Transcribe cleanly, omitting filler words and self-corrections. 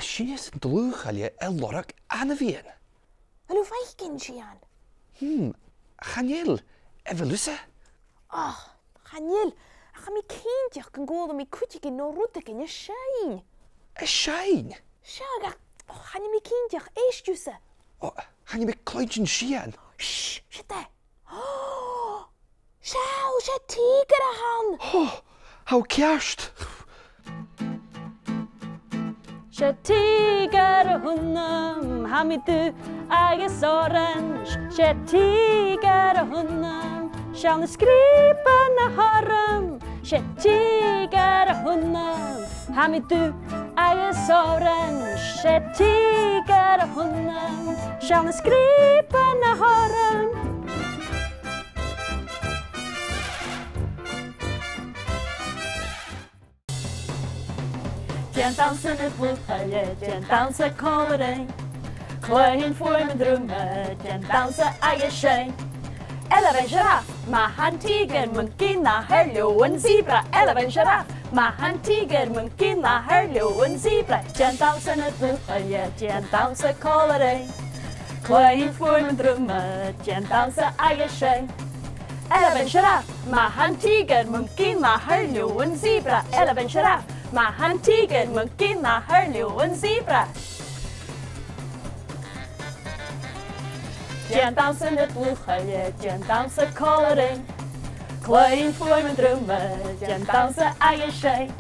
Sias yn dlwch alia elorag anafien. Yn yw Faic gen sian? Chaniel, efelusa. Oh, Chaniel, ach am I ceindiach gan gweld am I cwtig yn norwdig yn y siain. Y siain? Siag, ach, Chaniel mi ceindiach eistwsa. Chaniel mi cloed yn sian. Shh, siate. Oh, siaw, siat tiger a han. Haw ciast. Siat tiger a hunnam, hamidu agus orange. Siat tiger a hunnam, sian y skripen a haram. Siat tiger a hunnam, hamidu agus orange. Siat tiger a hunnam, sian y skripen a haram. Jen dansen het bloedhelje, jen dansen kolerijn. Klein voor mijn drummen, jen dansen eigen schijn. Eleven giraffe, mahan tiger, monkey na herleeuw en zebra. Eleven giraffe, mahan tiger, monkey na herleeuw en zebra. Jen dansen het bloedhelje, jen dansen kolerijn. Klein voor mijn drummen, jen dansen eigen schijn. Eleven giraffe, mahan tiger, monkey na herleeuw en zebra. Eleven giraffe. Mahan tiger, monkey na herleeuw en zebra. Jen dansen het bloedhelje, jen dansen kolerijn. Klein voor mijn drummen, jen dansen eigen schijn.